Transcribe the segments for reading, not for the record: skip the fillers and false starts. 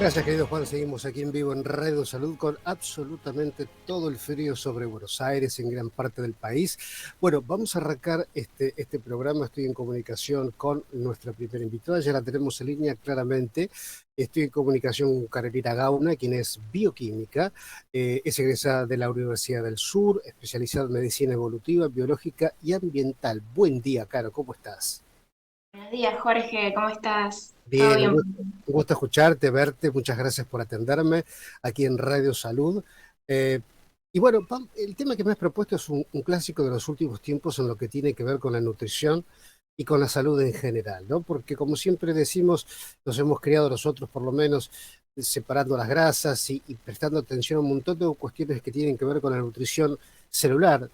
Gracias, querido Juan. Seguimos aquí en vivo en Radio Salud con absolutamente todo el frío sobre Buenos Aires, en gran parte del país. Bueno, vamos a arrancar este programa. Estoy en comunicación con nuestra primera invitada. Ya la tenemos en línea claramente. Estoy en comunicación con Carolina Gauna, quien es bioquímica, es egresada de la Universidad del Sur, especializada en medicina evolutiva, biológica y ambiental. Buen día, Caro. ¿Cómo estás? Buenos días, Jorge, ¿cómo estás? ¿Todo Bien, bien? un gusto escucharte, verte. Muchas gracias por atenderme aquí en Radio Salud. Eh, y bueno, el tema que me has propuesto es un clásico de los últimos tiempos en lo que tiene que ver con la nutrición y con la salud en general, ¿no? Porque como siempre decimos, nos hemos criado nosotros por lo menos separando las grasas y prestando atención a un montón de cuestiones que tienen que ver con la nutrición celular.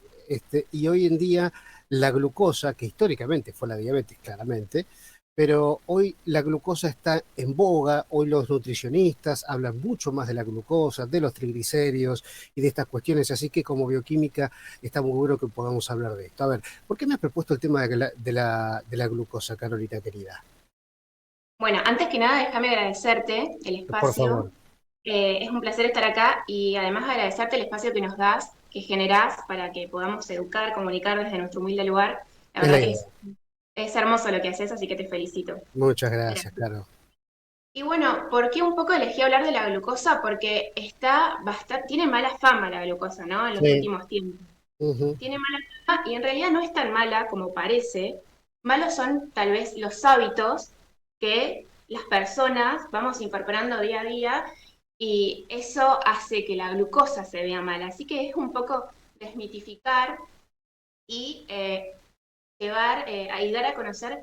Y hoy en día la glucosa, que históricamente fue la diabetes claramente, pero hoy la glucosa está en boga, hoy los nutricionistas hablan mucho más de la glucosa, de los triglicéridos y de estas cuestiones, así que como bioquímica está muy bueno que podamos hablar de esto. A ver, ¿por qué me has propuesto el tema de la glucosa, Carolina querida? Bueno, antes que nada, déjame agradecerte el Por espacio. favor. Es un placer estar acá y además agradecerte el espacio que nos das, que generás para que podamos educar, comunicar desde nuestro humilde lugar. La Es la verdad que idea. es hermoso lo que haces, así que te felicito. Muchas gracias, Gracias. Caro. Y bueno, ¿por qué un poco elegí hablar de la glucosa? Porque tiene mala fama la glucosa, ¿no? En los Sí. últimos tiempos. Ujú. Tiene mala fama y en realidad no es tan mala como parece. Malos son tal vez los hábitos que las personas vamos incorporando día a día y eso hace que la glucosa se vea mala. Así que es un poco desmitificar y ayudar a conocer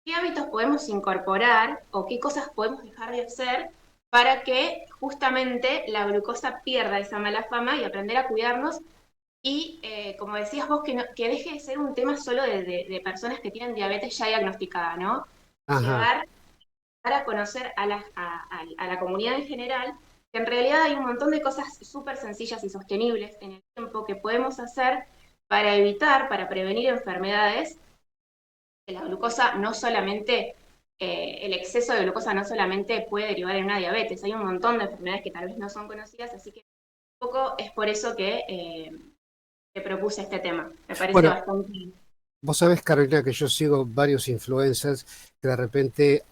qué hábitos podemos incorporar o qué cosas podemos dejar de hacer para que justamente la glucosa pierda esa mala fama y aprender a cuidarnos y como decías vos, que deje de ser un tema solo de personas que tienen diabetes ya diagnosticada, ¿no? Ajá. Llevar para conocer a la comunidad en general que en realidad hay un montón de cosas súper sencillas y sostenibles en el tiempo que podemos hacer para evitar, para prevenir enfermedades, que la glucosa no solamente, el exceso de glucosa no solamente puede derivar en una diabetes, hay un montón de enfermedades que tal vez no son conocidas, así que un poco es por eso que te propuse este tema. Me parece Bueno, bastante. vos sabés, Carolina, que yo sigo varios influencers que de repente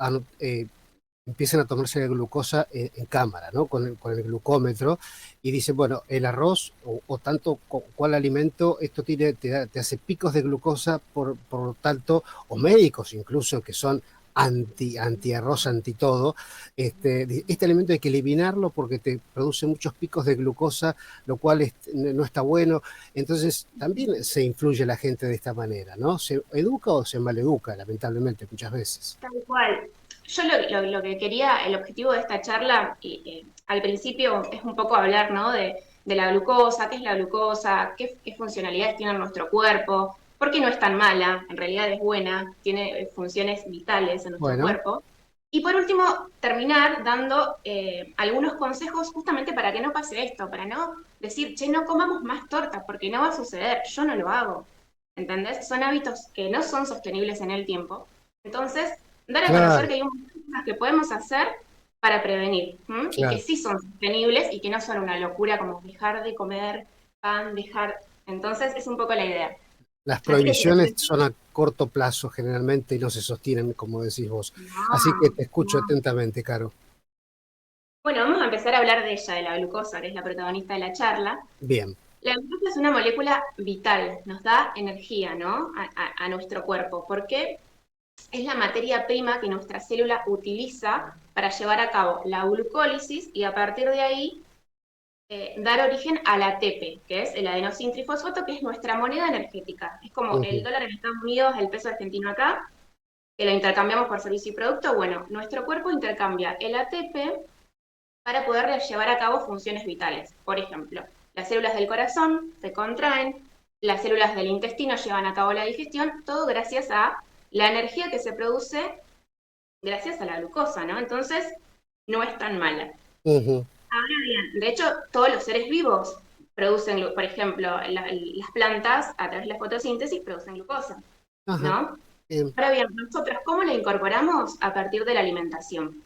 empiezan a tomarse la glucosa en cámara, ¿no? Con el glucómetro y dicen, bueno, el arroz o tanto cual alimento, esto te hace picos de glucosa, por lo tanto, o médicos incluso que son anti arroz, anti todo, este alimento hay que eliminarlo porque te produce muchos picos de glucosa, lo cual no está bueno. Entonces, también se influye la gente de esta manera, ¿no? Se educa o se maleduca, lamentablemente, muchas veces. Tal cual. Yo lo que quería, el objetivo de esta charla, al principio es un poco hablar, ¿no? De la glucosa, qué es la glucosa, qué funcionalidades tiene en nuestro cuerpo, por qué no es tan mala, en realidad es buena, tiene funciones vitales en nuestro Bueno. cuerpo. Y por último, terminar dando algunos consejos justamente para que no pase esto, para no decir, che, no comamos más tortas, porque no va a suceder, yo no lo hago. ¿Entendés? Son hábitos que no son sostenibles en el tiempo. Entonces, dar a conocer Claro, que hay un montón de cosas que podemos hacer para prevenir, ¿m? Y que claro. sí son sostenibles y que no son una locura como dejar de comer pan, dejar. Entonces, es un poco la idea. Las Así que si te prohibiciones parece. son a corto plazo generalmente y no se sostienen, como decís vos. Así que No, te escucho no. atentamente, Caro. Bueno, vamos a empezar a hablar de ella, de la glucosa, que es la protagonista de la charla. Bien. La glucosa es una molécula vital, nos da energía, ¿no? A nuestro cuerpo. ¿Por qué? Es la materia prima que nuestra célula utiliza para llevar a cabo la glucólisis y a partir de ahí dar origen al ATP, que es el adenosintrifosfato, que es nuestra moneda energética. Es como el Ujú. dólar en Estados Unidos, el peso argentino acá, que lo intercambiamos por servicio y producto. Bueno, nuestro cuerpo intercambia el ATP para poder llevar a cabo funciones vitales. Por ejemplo, las células del corazón se contraen, las células del intestino llevan a cabo la digestión, todo gracias a la energía que se produce gracias a la glucosa, ¿no? Entonces, no es tan mala. Ujú. Ahora bien, de hecho, todos los seres vivos producen, por ejemplo, las plantas a través de la fotosíntesis producen glucosa, Ajá. ¿no? Bien. Ahora bien, nosotros, ¿cómo la incorporamos? A partir de la alimentación.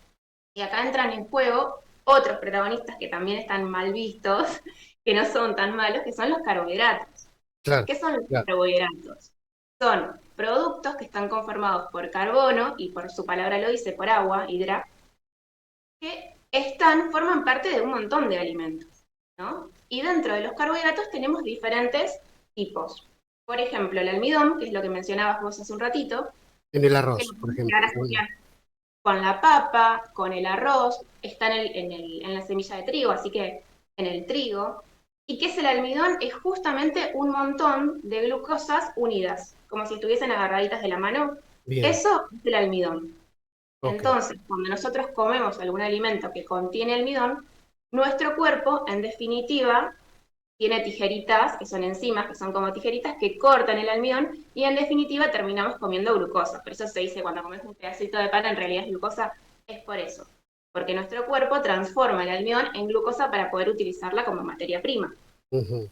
Y acá entran en juego otros protagonistas que también están mal vistos, que no son tan malos, que son los carbohidratos. Claro, ¿Qué son los claro. carbohidratos? Son productos que están conformados por carbono, y por su palabra lo dice, por agua, hidra, que forman parte de un montón de alimentos, ¿no? Y dentro de los carbohidratos tenemos diferentes tipos. Por ejemplo, el almidón, que es lo que mencionabas vos hace un ratito, En el que lo arroz, por podemos llegar ejemplo. a asociar con la papa, con el arroz, está en la semilla de trigo, así que en el trigo. ¿Y qué es el almidón? Es justamente un montón de glucosas unidas, como si estuviesen agarraditas de la mano. Bien, Eso es el almidón. ok. Entonces, cuando nosotros comemos algún alimento que contiene almidón, nuestro cuerpo, en definitiva, tiene tijeritas, que son enzimas, que son como tijeritas, que cortan el almidón y en definitiva terminamos comiendo glucosa. Por eso se dice cuando comes un pedacito de pan en realidad es glucosa, es por eso. Porque nuestro cuerpo transforma el almidón en glucosa para poder utilizarla como materia prima. Ujú.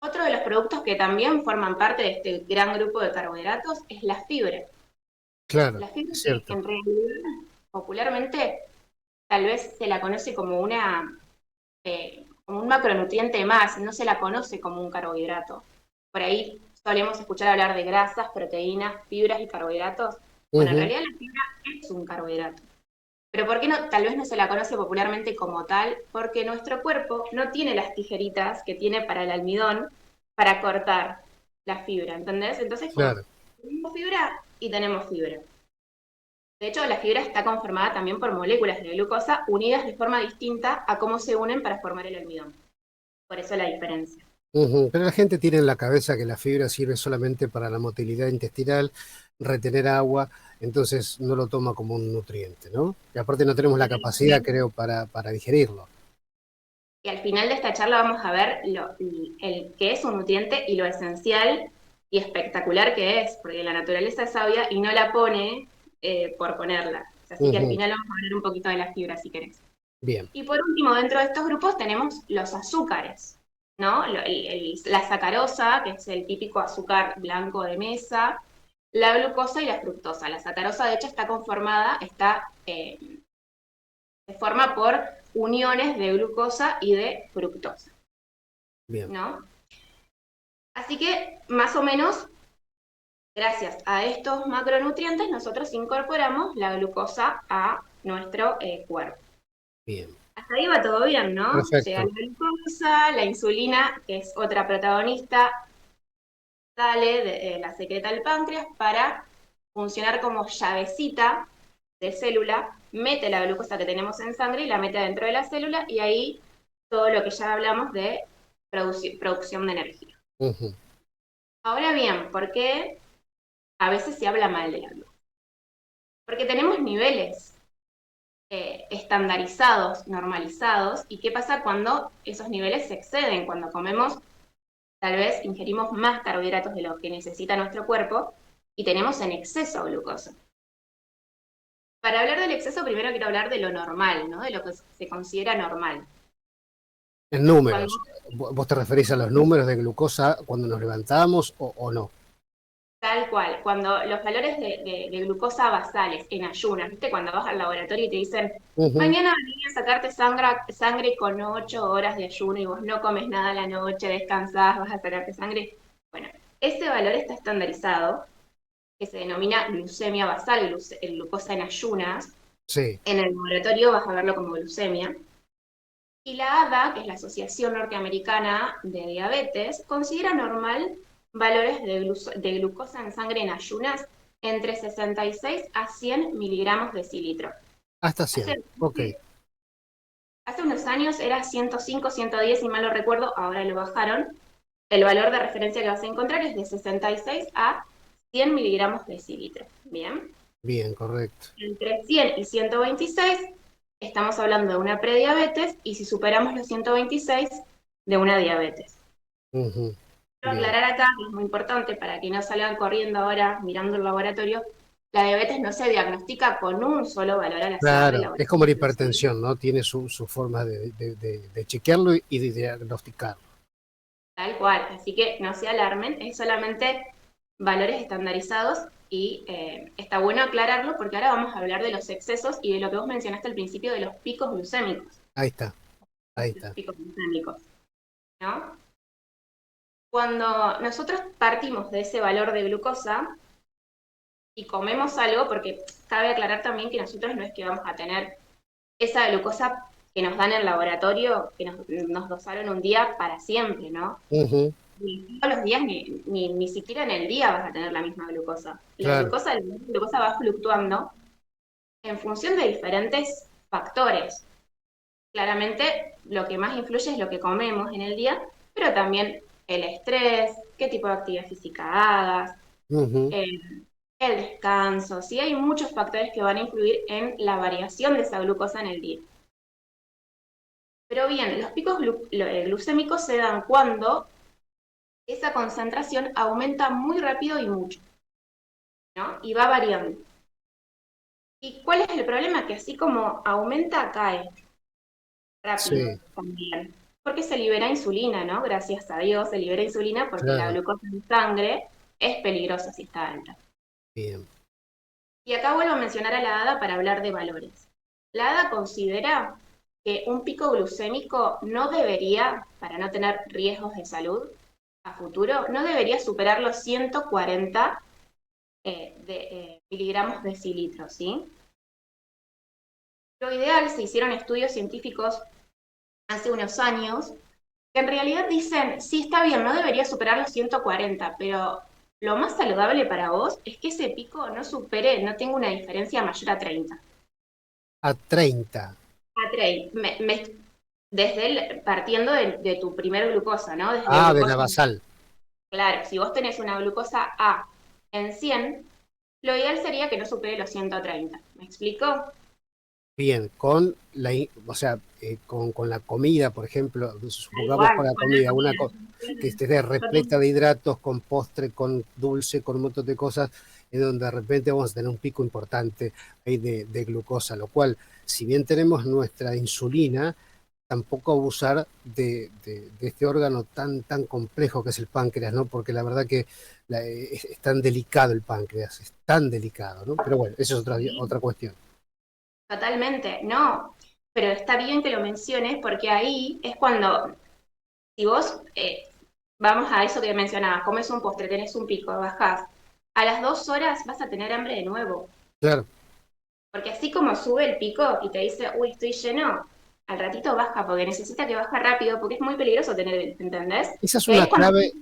Otro de los productos que también forman parte de este gran grupo de carbohidratos es la fibra. Claro, La fibra es que cierto. en realidad popularmente tal vez se la conoce como un macronutriente más, no se la conoce como un carbohidrato. Por ahí solemos escuchar hablar de grasas, proteínas, fibras y carbohidratos. Bueno, en Ujú. realidad la fibra es un carbohidrato. Pero ¿por qué no, tal vez no se la conoce popularmente como tal? Porque nuestro cuerpo no tiene las tijeritas que tiene para el almidón para cortar la fibra, ¿entendés? Entonces, como Claro. tenemos fibra y tenemos fibra. De hecho, la fibra está conformada también por moléculas de glucosa unidas de forma distinta a cómo se unen para formar el almidón. Por eso la diferencia. Ujú. Pero la gente tiene en la cabeza que la fibra sirve solamente para la motilidad intestinal, retener agua, entonces no lo toma como un nutriente, ¿no? Y aparte no tenemos la capacidad, creo, para digerirlo. Y al final de esta charla vamos a ver el que es un nutriente y lo esencial y espectacular que es, porque la naturaleza es sabia y no la pone por ponerla. Así que al Ujú. final vamos a hablar un poquito de la fibra, si querés. Bien, Y por último, dentro de estos grupos tenemos los azúcares, ¿no? La sacarosa, que es el típico azúcar blanco de mesa, la glucosa y la fructosa. La sacarosa, de hecho, está conformada, se forma por uniones de glucosa y de fructosa, bien. ¿no? Así que, más o menos, gracias a estos macronutrientes, nosotros incorporamos la glucosa a nuestro cuerpo. Bien, Hasta ahí va todo bien, ¿no? Llega la perfecto. glucosa, la insulina, que es otra protagonista, sale la secreta el páncreas para funcionar como llavecita de célula, mete la glucosa que tenemos en sangre y la mete dentro de la célula y ahí todo lo que ya hablamos de producción de energía. Ujú. Ahora bien, ¿por qué a veces se habla mal de la glucosa? Porque tenemos niveles estandarizados, normalizados, y qué pasa cuando esos niveles se exceden, cuando comemos, tal vez ingerimos más carbohidratos de lo que necesita nuestro cuerpo y tenemos en exceso glucosa. Para hablar del exceso, primero quiero hablar de lo normal, ¿no? De lo que se considera normal. En Cuando, números, ¿vos te referís a los números de glucosa cuando nos levantamos o no? tal cual, cuando los valores de glucosa basales en ayunas, ¿viste? Cuando vas al laboratorio y te dicen, Ujú. mañana venía a sacarte sangre con 8 horas de ayuno y vos no comes nada a la noche, descansás, vas a sacarte sangre. Bueno, ese valor está estandarizado, que se denomina glucemia basal, glucosa en ayunas. Sí. En el laboratorio vas a verlo como glucemia. Y la ADA, que es la Asociación Norteamericana de Diabetes, considera normal valores de glucosa en sangre en ayunas entre 66 a 100 miligramos de cilitro. Hasta Hace, 100. Ok. hace unos años era 105, 110, si mal no recuerdo, ahora lo bajaron. El valor de referencia que vas a encontrar es de 66 a 100 miligramos de cilitro. Bien. Bien, correcto. Entre 100 y 126 estamos hablando de una prediabetes y si superamos los 126 de una diabetes. Ujú. Quiero Bien. aclarar acá, que es muy importante para que no salgan corriendo ahora mirando el laboratorio, la diabetes no se diagnostica con un solo valor al azar de Claro, es como la laboratorio. ¿Sí? hipertensión, ¿no? Tiene su forma de chequearlo y de diagnosticarlo. Tal cual, así que no se alarmen, es solamente valores estandarizados y está bueno aclararlo porque ahora vamos a hablar de los excesos y de lo que vos mencionaste al principio de los picos glucémicos. Ahí está, ahí Los está. picos glucémicos, ¿no? Cuando nosotros partimos de ese valor de glucosa y comemos algo, porque cabe aclarar también que nosotros no es que vamos a tener esa glucosa que nos dan en el laboratorio, que nos dosaron un día para siempre, ¿no? Ujú, Ni todos los días, ni siquiera en el día vas a tener la misma glucosa. claro, La glucosa va fluctuando en función de diferentes factores. Claramente, lo que más influye es lo que comemos en el día, pero también el estrés, qué tipo de actividad física hagas, ujú, eh, el descanso, sí hay muchos factores que van a influir en la variación de esa glucosa en el día. Pero bien, los picos glucémicos se dan cuando esa concentración aumenta muy rápido y mucho, ¿no? Y va variando. ¿Y cuál es el problema? Que así como aumenta, cae rápido sí, también. Porque se libera insulina, ¿no? Gracias a Dios se libera insulina porque la claro, glucosa en sangre es peligrosa si está alta. bien. Y acá vuelvo a mencionar a la ADA para hablar de valores. La ADA considera que un pico glucémico no debería, para no tener riesgos de salud a futuro, no debería superar los 140 miligramos decilitro, ¿sí? Lo ideal, se hicieron estudios científicos hace unos años, que en realidad dicen, sí, está bien, no debería superar los 140, pero lo más saludable para vos es que ese pico no supere, no tenga una diferencia mayor a 30. A 30. A 30, desde partiendo de tu primer glucosa, ¿no? Desde Ah, de la glucosa, basal. claro, si vos tenés una glucosa A en 100, lo ideal sería que no supere los 130. ¿Me explico? Bien, con o sea, con la comida, por ejemplo, Tal supongamos con cual, la con la comida, que comida. esté repleta de hidratos, con postre, con dulce, con un montón de cosas, es donde de repente vamos a tener un pico importante ahí de glucosa, lo cual, si bien tenemos nuestra insulina, tampoco abusar de este órgano tan complejo que es el páncreas, ¿no? Porque la verdad que es tan delicado el páncreas, es tan delicado, ¿no? Pero bueno, eso es Sí, otra cuestión. totalmente, no. Pero está bien que lo menciones porque ahí es cuando, si vos, vamos a eso que mencionabas, comes un postre, tenés un pico, bajás, a las 2 horas vas a tener hambre de nuevo. Claro. Porque así como sube el pico y te dice, uy, estoy lleno, al ratito baja porque necesita que baje rápido, porque es muy peligroso tener, ¿entendés? Esa es Y ahí una es cuando... clave.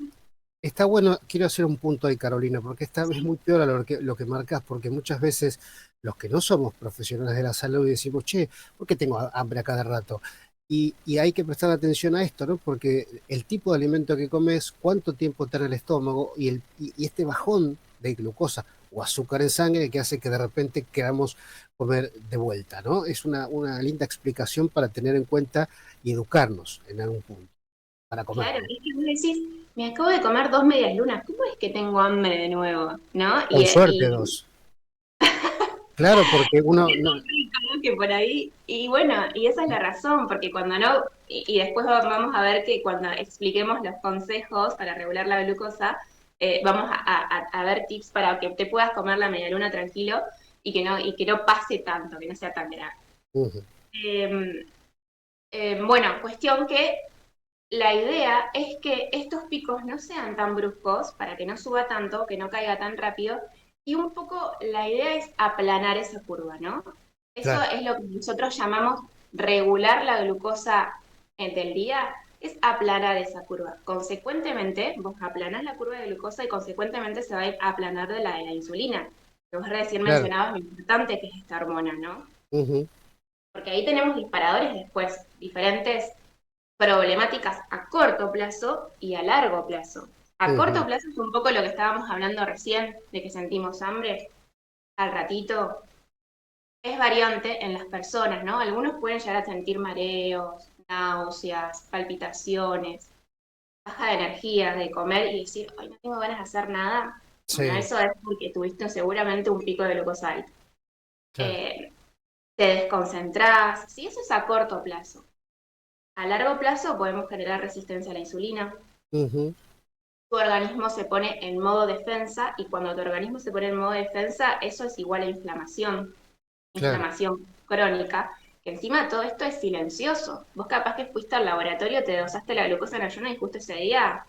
Está bueno, quiero hacer un punto ahí, Carolina, porque es muy peor a lo que marcas, porque muchas veces los que no somos profesionales de la salud decimos, che, ¿por qué tengo hambre a cada rato? Y hay que prestar atención a esto, ¿no? Porque el tipo de alimento que comes, cuánto tiempo está en el estómago y este bajón de glucosa o azúcar en sangre que hace que de repente queramos comer de vuelta, ¿no? Es una linda explicación para tener en cuenta y educarnos en algún punto, para comer, Claro, ¿no? es que vos decís, me acabo de comer 2 medias lunas, ¿cómo es que tengo hambre de nuevo? ¿No? Con suerte dos. Claro, porque uno Es no, rico, ¿no? Que por ahí, y bueno, y esa es la razón, porque cuando no, y después vamos a ver que cuando expliquemos los consejos para regular la glucosa, vamos a ver tips para que te puedas comer la medialuna tranquilo y que no pase tanto, que no sea tan grave. ujú, Eh, bueno, cuestión que la idea es que estos picos no sean tan bruscos para que no suba tanto, que no caiga tan rápido, y un poco la idea es aplanar esa curva, ¿no? Eso claro, es lo que nosotros llamamos regular la glucosa del día, es aplanar esa curva. Consecuentemente, vos aplanás la curva de glucosa y consecuentemente se va a ir a aplanar de la insulina, que vos recién claro, mencionabas lo importante que es esta hormona, ¿no? ujú, Porque ahí tenemos disparadores después, diferentes problemáticas a corto plazo y a largo plazo. A corto ujú, plazo es un poco lo que estábamos hablando recién, de que sentimos hambre al ratito. Es variante en las personas, ¿no? Algunos pueden llegar a sentir mareos, náuseas, palpitaciones, baja de energía de comer y decir, ay, no tengo ganas de hacer nada. Bueno, sí, eso es porque tuviste seguramente un pico de glucosa alta. claro, Eh, te desconcentrás, sí, eso es a corto plazo. A largo plazo podemos generar resistencia a la insulina, ujú, tu organismo se pone en modo defensa y cuando tu organismo se pone en modo defensa, eso es igual a inflamación, claro, inflamación crónica, que encima todo esto es silencioso. Vos capaz que fuiste al laboratorio, te dosaste la glucosa en ayuno y justo ese día,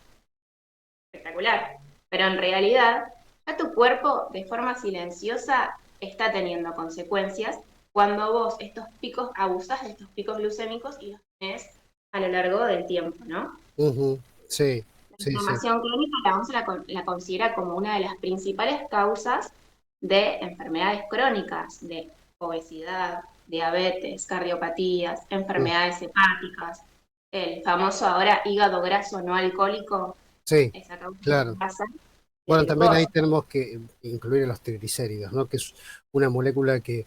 espectacular. Pero en realidad, ya tu cuerpo de forma silenciosa está teniendo consecuencias cuando vos estos picos, abusás de estos picos glucémicos y los tenés a lo largo del tiempo, ¿no? ujú, sí, La sí, sí, inflamación crónica la OMS la considera como una de las principales causas de enfermedades crónicas, de obesidad, diabetes, cardiopatías, mm, enfermedades hepáticas, el famoso ahora hígado graso no alcohólico, sí, esa causa claro. grasa de Bueno, también ahí glucosa. tenemos que incluir a los triglicéridos, ¿no? Que es una molécula que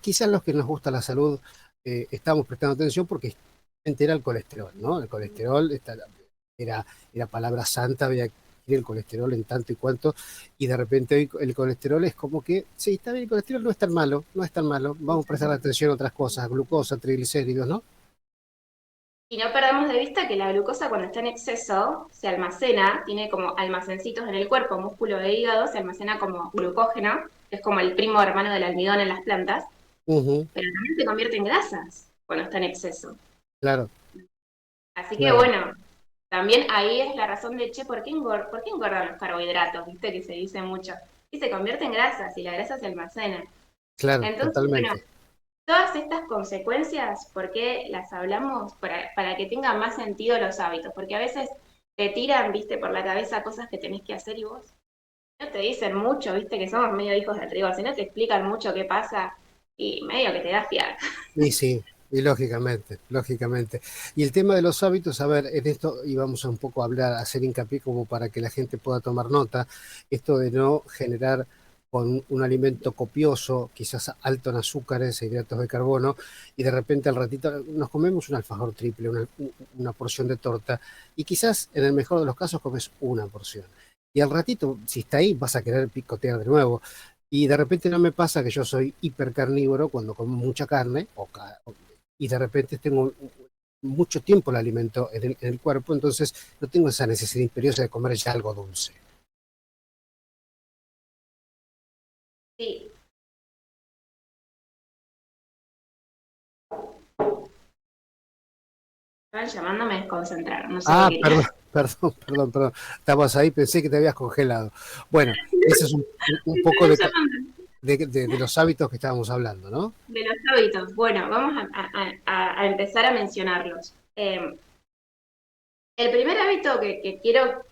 quizás los que nos gusta la salud estamos prestando atención porque era el colesterol, ¿no? El colesterol era, era palabra santa, había que ir el colesterol en tanto y cuanto, y de repente hoy el colesterol es como que, sí, está bien, el colesterol no es tan malo, no es tan malo, vamos a prestar atención a otras cosas, glucosa, triglicéridos, ¿no? Y no perdamos de vista que la glucosa cuando está en exceso se almacena, tiene como almacencitos en el cuerpo, músculo e hígado, se almacena como glucógeno, que es como el primo hermano del almidón en las plantas, Ujú, pero también se convierte en grasas cuando está en exceso. claro, Así que claro, bueno, también ahí es la razón de, che, por qué engordan los carbohidratos? Viste que se dice mucho. Y se convierte en grasas y la grasa se almacena. claro, Entonces, bueno, totalmente. todas estas consecuencias, ¿por qué las hablamos? Para que tengan más sentido los hábitos, porque a veces te tiran, viste, por la cabeza cosas que tenés que hacer y vos no te dicen mucho, viste, que somos medio hijos del trigo, si no te explican mucho qué pasa y medio que te da fiaca. Y sí, y lógicamente, lógicamente. Y el tema de los hábitos, a ver, en esto íbamos a un poco a hablar, a hacer hincapié como para que la gente pueda tomar nota, esto de no generar con un alimento copioso, quizás alto en azúcares e hidratos de carbono, y de repente al ratito nos comemos un alfajor triple, una porción de torta, y quizás en el mejor de los casos comes una porción. Y al ratito, si está ahí, vas a querer picotear de nuevo. Y de repente no me pasa que yo soy hipercarnívoro cuando como mucha carne y de repente tengo mucho tiempo el alimento en el cuerpo, entonces no tengo esa necesidad imperiosa de comer ya algo dulce. Sí, estaban llamándome a desconcentrar, no sé qué Ah, querían. perdón, perdón. Estabas ahí, pensé que te habías congelado. Bueno, ese es un Me poco estaban llamando. de los hábitos que estábamos hablando, ¿no? De los hábitos. Bueno, vamos a empezar a mencionarlos. El primer hábito que quiero,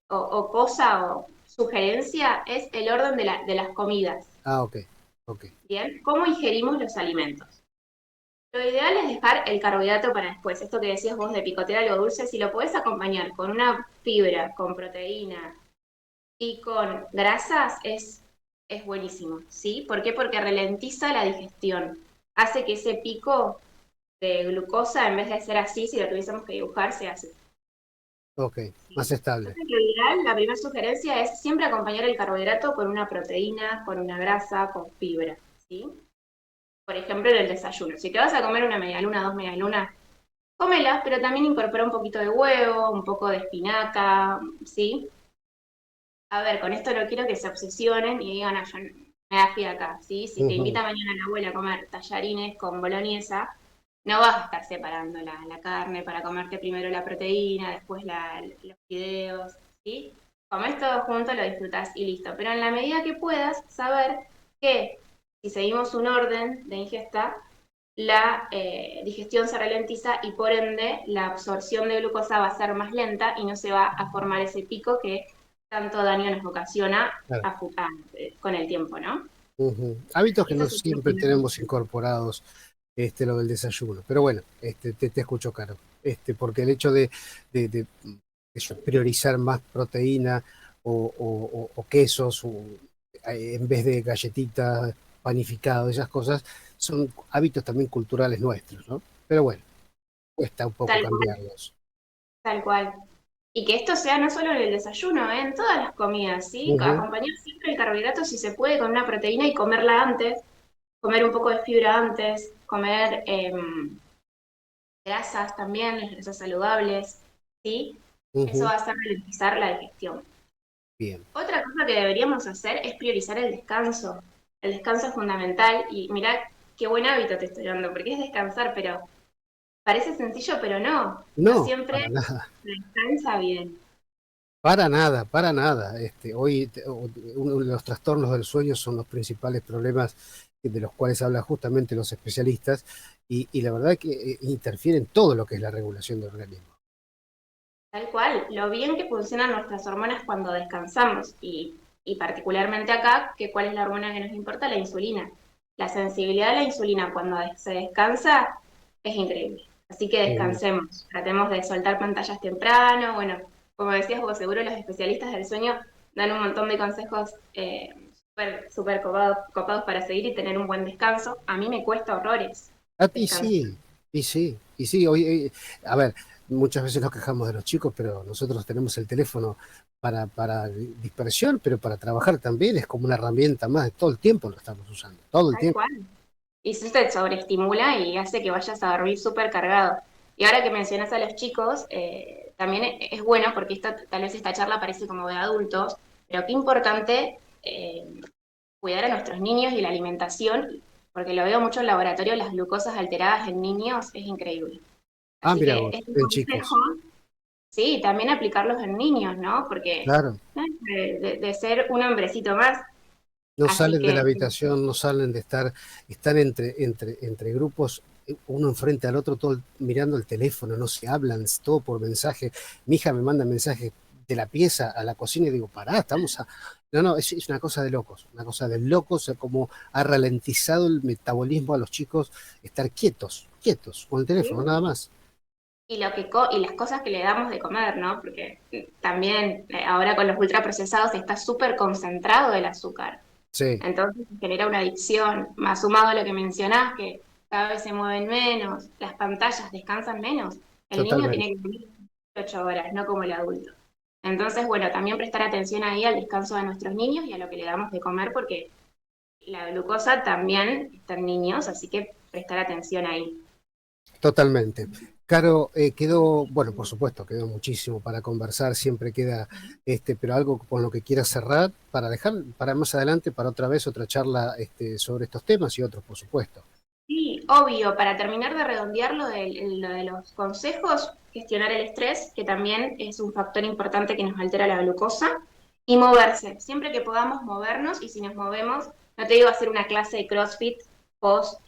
o cosa o sugerencia, es el orden de las comidas. Ah, ok, ok, Bien, ¿cómo ingerimos los alimentos? Lo ideal es dejar el carbohidrato para después. Esto que decías vos de picotear algo dulce, si lo podés acompañar con una fibra, con proteína y con grasas, es buenísimo, ¿sí? ¿Por qué? Porque ralentiza la digestión. Hace que ese pico de glucosa, en vez de ser así, si lo tuviésemos que dibujar, se hace. ok, más ¿Sí? estable. Entonces, lo ideal, la primera sugerencia es siempre acompañar el carbohidrato con una proteína, con una grasa, con fibra, ¿sí? Por ejemplo, en el desayuno. Si te vas a comer una media luna, dos media lunas, cómelas, pero también incorpora un poquito de huevo, un poco de espinaca, ¿sí? A ver, con esto no quiero que se obsesionen y digan, ah, yo me da fiaca, ¿sí? Si te Ujú, invita mañana la abuela a comer tallarines con boloñesa, no vas a estar separando la carne para comerte primero la proteína, después los fideos, ¿sí? Comés todo junto, lo disfrutás y listo. Pero en la medida que puedas, saber que si seguimos un orden de ingesta, la digestión se ralentiza y por ende la absorción de glucosa va a ser más lenta y no se va a formar ese pico que tanto daño nos ocasiona claro. con el tiempo, ¿no? Ujú. Hábitos que Eso no es lo siempre primero. tenemos incorporados, lo del desayuno. Pero bueno, te escucho, Caro. Porque el hecho de eso, priorizar más proteína o quesos en vez de galletitas, panificados, esas cosas, son hábitos también culturales nuestros, ¿no? Pero bueno, cuesta un poco Tal cual, cambiarlos. tal cual. Y que esto sea no solo en el desayuno, en todas las comidas, ¿sí? Ujú, Acompañar siempre el carbohidrato si se puede con una proteína y comerla antes, comer un poco de fibra antes, comer grasas también, las grasas saludables, ¿sí? Eso Ujú. va a hacer ralentizar la digestión. Bien. Otra cosa que deberíamos hacer es priorizar el descanso. El descanso es fundamental y mirá qué buen hábito te estoy dando, porque es descansar, pero parece sencillo, pero no. No No, siempre para nada. se descansa bien. Para nada, para nada. Hoy uno de los trastornos del sueño son los principales problemas de los cuales hablan justamente los especialistas y la verdad que interfiere en todo lo que es la regulación del organismo. Tal cual, lo bien que funcionan nuestras hormonas cuando descansamos y particularmente acá, que cuál es la hormona que nos importa, la insulina. La sensibilidad a la insulina cuando se descansa es increíble. Así que Ujú. descansemos, tratemos de soltar pantallas temprano. Bueno, como decías vos, seguro los especialistas del sueño dan un montón de consejos súper copados para seguir y tener un buen descanso. A mí me cuesta horrores A ti descansar. sí, y sí, a ver, muchas veces nos quejamos de los chicos, pero nosotros tenemos el teléfono para dispersión, pero para trabajar también es como una herramienta más, todo el tiempo lo estamos usando, todo el Tal tiempo. cual. Y eso te sobreestimula y hace que vayas a dormir súper cargado. Y ahora que mencionas a los chicos, también es bueno, porque tal vez esta charla parece como de adultos, pero qué importante cuidar a nuestros niños y la alimentación, porque lo veo mucho en laboratorio, las glucosas alteradas en niños es increíble. Ah, Así mira que vos, este en consejo, chicos, sí, también aplicarlos en niños, ¿no? Porque claro. ¿no? De ser un hombrecito más. No Así salen de la que habitación, no salen de estar, están entre grupos, uno enfrente al otro, todo mirando el teléfono, no se hablan, es todo por mensaje. Mi hija me manda mensajes de la pieza a la cocina y digo, pará, estamos a... No, no, es una cosa de locos, como ha ralentizado el metabolismo a los chicos estar quietos, con el teléfono, nada más. y y las cosas que le damos de comer, ¿no? Porque también ahora con los ultraprocesados está súper concentrado el azúcar. Sí, Entonces genera una adicción, más sumado a lo que mencionás, que cada vez se mueven menos, las pantallas descansan menos. El niño tiene totalmente. que dormir 8 horas, no como el adulto. Entonces, bueno, también prestar atención ahí al descanso de nuestros niños y a lo que le damos de comer, porque la glucosa también está en niños, así que prestar atención ahí. Totalmente. Caro, quedó, bueno, por supuesto, quedó muchísimo para conversar, siempre queda, pero algo con lo que quieras cerrar para dejar para más adelante, para otra vez, otra charla, sobre estos temas y otros, por supuesto. Sí, obvio, para terminar de redondear lo de los consejos, gestionar el estrés, que también es un factor importante que nos altera la glucosa, y moverse. Siempre que podamos movernos, y si nos movemos, no te digo hacer una clase de CrossFit post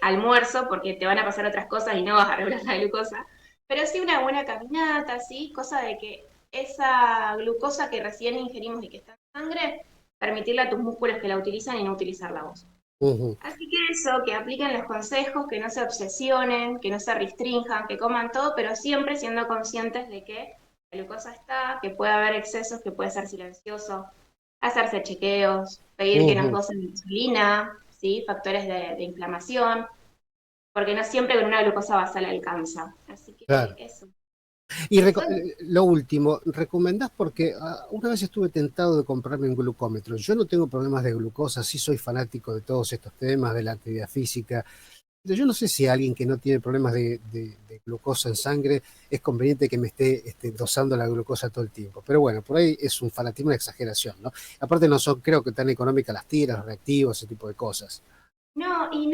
almuerzo, porque te van a pasar otras cosas y no vas a regular la glucosa, pero sí una buena caminata, ¿sí? Cosa de que esa glucosa que recién ingerimos y que está en sangre, permitirle a tus músculos que la utilizan y no utilizarla vos. Ujú. Así que eso, que apliquen los consejos, que no se obsesionen, que no se restrinjan, que coman todo, pero siempre siendo conscientes de que la glucosa está, que puede haber excesos, que puede ser silencioso, hacerse chequeos, pedir que nos Ujú. docen insulina, ¿sí? Factores de inflamación, porque no siempre con una glucosa basal alcanza. Así que Claro. eso. Y Eso lo último, ¿recomendás? Porque una vez estuve tentado de comprarme un glucómetro. Yo no tengo problemas de glucosa, sí soy fanático de todos estos temas, de la actividad física. Pero yo no sé si alguien que no tiene problemas de glucosa en sangre es conveniente que me esté, dosando la glucosa todo el tiempo. Pero bueno, por ahí es un fanatismo, una exageración, ¿no? Aparte no son, creo que tan económicas las tiras, los reactivos, ese tipo de cosas. no, y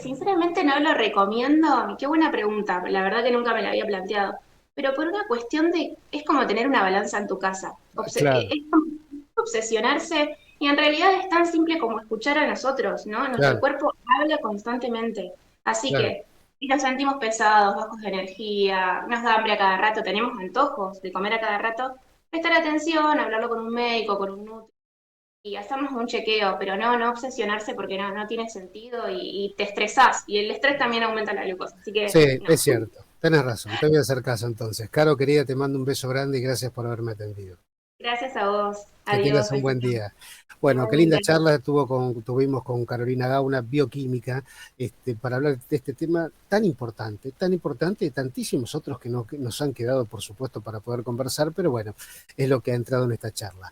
sinceramente no lo recomiendo. Qué buena pregunta, la verdad que nunca me la había planteado. Pero por una cuestión de, es como tener una balanza en tu casa. Claro, Es como obsesionarse y en realidad es tan simple como escuchar a nosotros, ¿no? Nuestro claro, cuerpo habla constantemente. Así claro. que si nos sentimos pesados, bajos de energía, nos da hambre a cada rato, tenemos antojos de comer a cada rato, prestar atención, hablarlo con un médico, con un nutricionista y hacernos un chequeo, pero no obsesionarse porque no tiene sentido y te estresás. Y el estrés también aumenta la glucosa, así que Sí, no. es cierto. Tenés razón, te voy a hacer caso entonces. Caro, querida, te mando un beso grande y gracias por haberme atendido. Gracias a vos. Que Adiós, tengas un buen besito. día. Bueno, qué linda Igualmente. charla tuvimos con Carolina Gauna, bioquímica, para hablar de este tema tan importante y tantísimos otros que nos han quedado, por supuesto, para poder conversar, pero bueno, es lo que ha entrado en esta charla.